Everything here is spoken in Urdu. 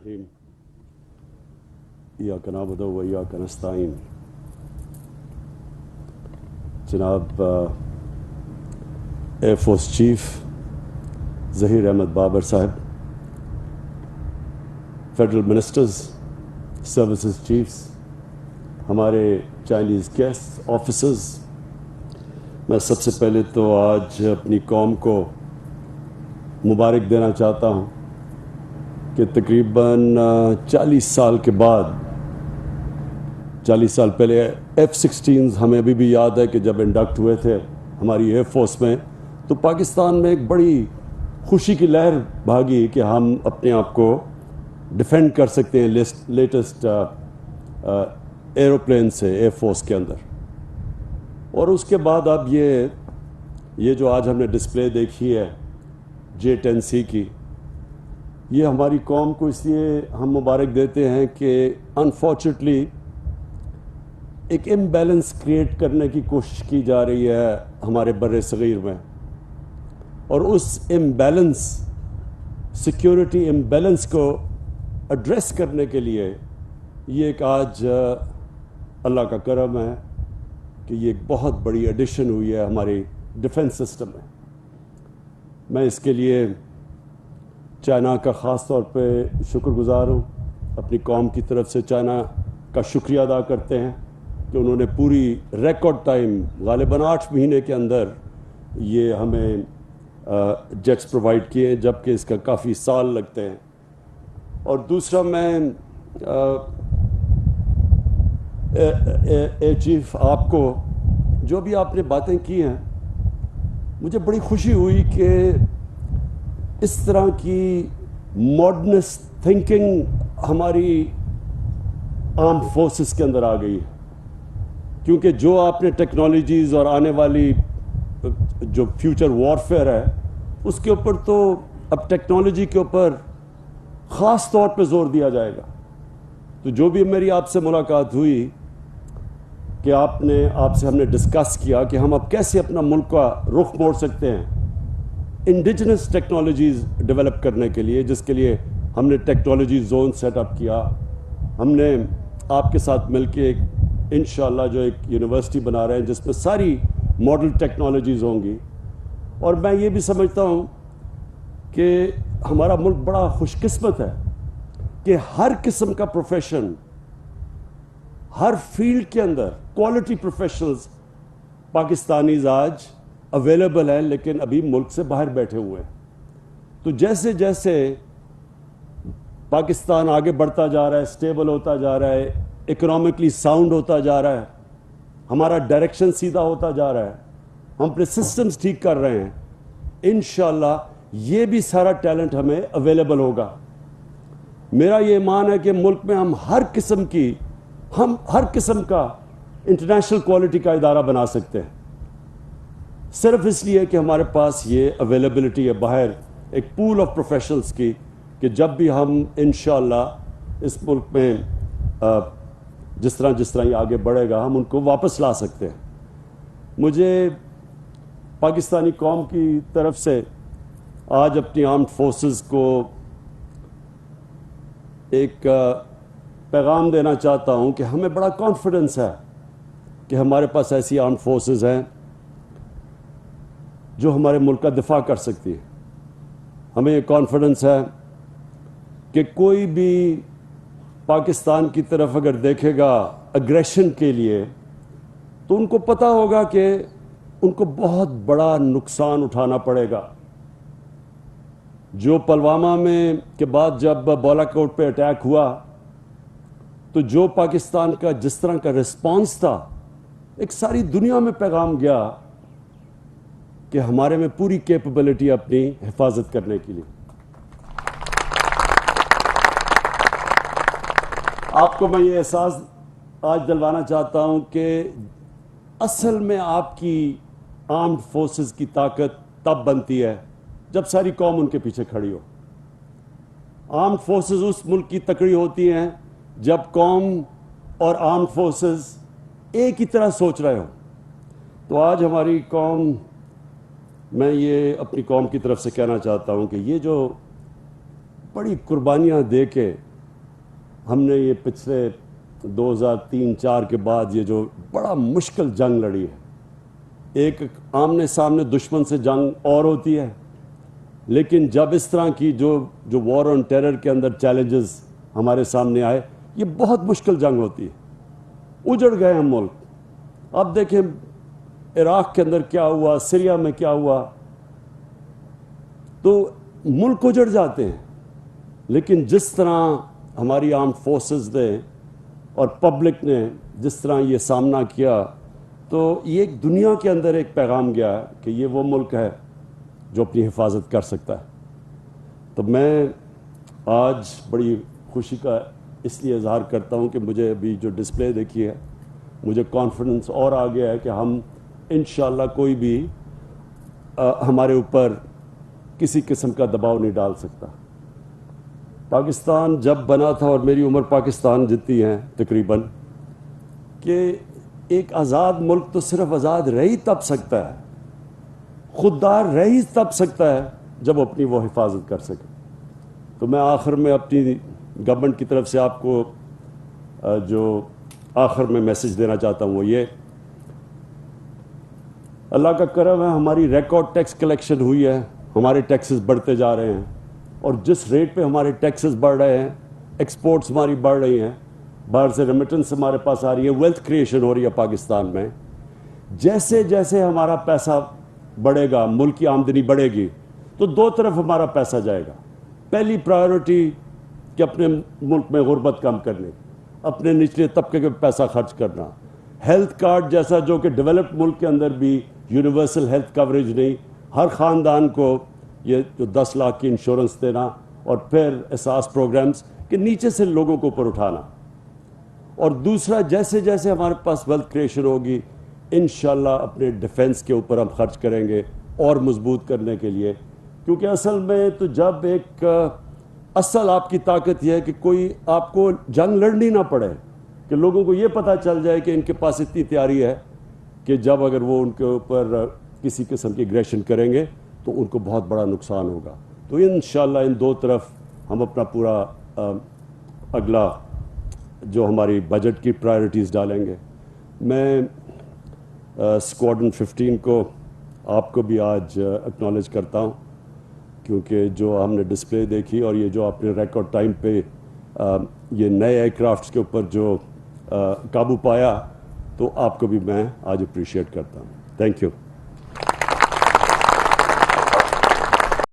الرحیم ایاک نعبد و ایاک نستعین. جناب air force chief Zaheer Ahmed Babar صاحب، فیڈرل منسٹرز، سروسز چیفز، ہمارے چائنیز گیسٹ آفیسرز، میں سب سے پہلے تو آج اپنی قوم کو مبارک دینا چاہتا ہوں کہ تقریباً 40 سال کے بعد، 40 سال پہلے F-16 ہمیں ابھی بھی یاد ہے کہ جب انڈکٹ ہوئے تھے ہماری ایئر فورس میں، تو پاکستان میں ایک بڑی خوشی کی لہر بھاگی کہ ہم اپنے آپ کو ڈیفینڈ کر سکتے ہیں لیٹسٹ ایروپلین سے ایئر فورس کے اندر. اور اس کے بعد اب یہ جو آج ہم نے ڈسپلے دیکھی ہے J-10C کی، یہ ہماری قوم کو اس لیے ہم مبارک دیتے ہیں کہ انفارچونیٹلی ایک امبیلنس کریٹ کرنے کی کوشش کی جا رہی ہے ہمارے بر صغیر میں، اور اس امبیلنس، سیکیورٹی امبیلنس کو ایڈریس کرنے کے لیے یہ ایک آج اللہ کا کرم ہے کہ یہ ایک بہت بڑی ایڈیشن ہوئی ہے ہماری ڈیفنس سسٹم میں. میں اس کے لیے چائنا کا خاص طور پہ شکر گزار ہوں. اپنی قوم کی طرف سے چائنا کا شکریہ ادا کرتے ہیں کہ انہوں نے پوری ریکارڈ ٹائم، غالباً 8 مہینے کے اندر یہ ہمیں جیٹس پرووائڈ کیے، جبکہ اس کا کافی سال لگتے ہیں. اور دوسرا، میں اے چیف آپ کو جو بھی آپ نے باتیں کی ہیں، مجھے بڑی خوشی ہوئی کہ اس طرح کی ماڈرنسٹ تھنکنگ ہماری آرم فورسز کے اندر آ گئی ہے، کیونکہ جو آپ نے ٹیکنالوجیز اور آنے والی جو فیوچر وارفیئر ہے اس کے اوپر تو اب ٹیکنالوجی کے اوپر خاص طور پہ زور دیا جائے گا. تو جو بھی میری آپ سے ملاقات ہوئی کہ آپ سے ہم نے ڈسکس کیا کہ ہم اب کیسے اپنا ملک کا رخ موڑ سکتے ہیں انڈیجنس ٹیکنالوجیز ڈیولپ کرنے کے لیے، جس کے لیے ہم نے ٹیکنالوجی زون سیٹ اپ کیا. ہم نے آپ کے ساتھ مل کے انشاءاللہ جو ایک یونیورسٹی بنا رہے ہیں جس میں ساری ماڈل ٹیکنالوجیز ہوں گی. اور میں یہ بھی سمجھتا ہوں کہ ہمارا ملک بڑا خوش قسمت ہے کہ ہر قسم کا پروفیشن، ہر فیلڈ کے اندر کوالٹی پروفیشنلز پاکستانیز آج اویلیبل ہیں، لیکن ابھی ملک سے باہر بیٹھے ہوئے ہیں. تو جیسے جیسے پاکستان آگے بڑھتا جا رہا ہے، اسٹیبل ہوتا جا رہا ہے، اکنامکلی ساؤنڈ ہوتا جا رہا ہے، ہمارا ڈائریکشن سیدھا ہوتا جا رہا ہے، ہم اپنے سسٹمز ٹھیک کر رہے ہیں، انشاءاللہ یہ بھی سارا ٹیلنٹ ہمیں اویلیبل ہوگا. میرا یہ ایمان ہے کہ ملک میں ہم ہر قسم کا انٹرنیشنل کوالٹی کا ادارہ بنا سکتے ہیں، صرف اس لیے کہ ہمارے پاس یہ اویلیبلٹی ہے باہر ایک پول آف پروفیشنلز کی، کہ جب بھی ہم انشاءاللہ اس ملک میں جس طرح یہ آگے بڑھے گا ہم ان کو واپس لا سکتے ہیں. مجھے پاکستانی قوم کی طرف سے آج اپنی آرمڈ فورسز کو ایک پیغام دینا چاہتا ہوں کہ ہمیں بڑا کانفیڈنس ہے کہ ہمارے پاس ایسی آرمڈ فورسز ہیں جو ہمارے ملک کا دفاع کر سکتی ہے. ہمیں یہ کانفیڈنس ہے کہ کوئی بھی پاکستان کی طرف اگر دیکھے گا اگریشن کے لیے تو ان کو پتہ ہوگا کہ ان کو بہت بڑا نقصان اٹھانا پڑے گا. جو پلوامہ میں کے بعد جب بالا کوٹ پہ اٹیک ہوا تو جو پاکستان کا جس طرح کا رسپانس تھا، ایک ساری دنیا میں پیغام گیا کہ ہمارے میں پوری کیپبلٹی اپنی حفاظت کرنے کے لیے. آپ کو میں یہ احساس آج دلوانا چاہتا ہوں کہ اصل میں آپ کی آرمڈ فورسز کی طاقت تب بنتی ہے جب ساری قوم ان کے پیچھے کھڑی ہو. آرمڈ فورسز اس ملک کی تکڑی ہوتی ہیں جب قوم اور آرمڈ فورسز ایک ہی طرح سوچ رہے ہو. تو آج ہماری قوم، میں یہ اپنی قوم کی طرف سے کہنا چاہتا ہوں کہ یہ جو بڑی قربانیاں دے کے ہم نے یہ پچھلے 2003-4 کے بعد یہ جو بڑا مشکل جنگ لڑی ہے، ایک آمنے سامنے دشمن سے جنگ اور ہوتی ہے، لیکن جب اس طرح کی جو وار آن ٹیرر کے اندر چیلنجز ہمارے سامنے آئے، یہ بہت مشکل جنگ ہوتی ہے۔ اجڑ گئے ہم ملک۔ اب دیکھیں عراق کے اندر کیا ہوا، سیریا میں کیا ہوا، تو ملک اجڑ جاتے ہیں۔ لیکن جس طرح ہماری آرم فورسز نے اور پبلک نے جس طرح یہ سامنا کیا، تو یہ ایک دنیا کے اندر ایک پیغام گیا کہ یہ وہ ملک ہے جو اپنی حفاظت کر سکتا ہے۔ تو میں آج بڑی خوشی کا اس لیے اظہار کرتا ہوں کہ مجھے ابھی جو ڈسپلے دیکھی ہے، مجھے کانفیڈنس اور آ گیا ہے کہ ہم انشاءاللہ کوئی بھی ہمارے اوپر کسی قسم کا دباؤ نہیں ڈال سکتا۔ پاکستان جب بنا تھا، اور میری عمر پاکستان جتنی ہے تقریباً، کہ ایک آزاد ملک تو صرف آزاد رہ ہی تب سکتا ہے، خوددار رہ ہی تب سکتا ہے جب اپنی وہ حفاظت کر سکے۔ تو میں آخر میں اپنی گورنمنٹ کی طرف سے آپ کو جو آخر میں میسج دینا چاہتا ہوں وہ یہ، اللہ کا کرم ہے، ہماری ریکارڈ ٹیکس کلیکشن ہوئی ہے، ہمارے ٹیکسز بڑھتے جا رہے ہیں، اور جس ریٹ پہ ہمارے ٹیکسز بڑھ رہے ہیں، ایکسپورٹس ہماری بڑھ رہی ہیں، باہر سے ریمیٹنس ہمارے پاس آ رہی ہے، ویلتھ کریشن ہو رہی ہے پاکستان میں۔ جیسے جیسے ہمارا پیسہ بڑھے گا، ملک کی آمدنی بڑھے گی، تو دو طرف ہمارا پیسہ جائے گا۔ پہلی پرائیورٹی کہ اپنے ملک میں غربت کم کرنے، اپنے نچلے طبقے کے پیسہ خرچ کرنا، ہیلتھ کارڈ جیسا جو کہ ڈیولپڈ ملک کے اندر بھی یونیورسل ہیلتھ کوریج نہیں، ہر خاندان کو یہ جو 10 لاکھ کی انشورنس دینا، اور پھر احساس پروگرامز کہ نیچے سے لوگوں کو اوپر اٹھانا۔ اور دوسرا، جیسے جیسے ہمارے پاس ویلتھ کریشن ہوگی، انشاءاللہ اپنے ڈیفنس کے اوپر ہم خرچ کریں گے اور مضبوط کرنے کے لیے، کیونکہ اصل میں تو جب ایک اصل آپ کی طاقت یہ ہے کہ کوئی آپ کو جنگ لڑنی نہ پڑے، کہ لوگوں کو یہ پتہ چل جائے کہ ان کے پاس اتنی تیاری ہے کہ جب اگر وہ ان کے اوپر کسی قسم کی ایگریشن کریں گے تو ان کو بہت بڑا نقصان ہوگا۔ تو انشاءاللہ ان دو طرف ہم اپنا پورا اگلا جو ہماری بجٹ کی پرائرٹیز ڈالیں گے۔ میں اسکواڈرن 15 کو آپ کو بھی آج اکنالج کرتا ہوں، کیونکہ جو ہم نے ڈسپلے دیکھی اور یہ جو آپ نے ریکارڈ ٹائم پہ یہ نئے ایئر کرافٹس کے اوپر جو قابو پایا، تو آپ کو بھی میں آج اپریشیٹ کرتا ہوں۔ Thank you.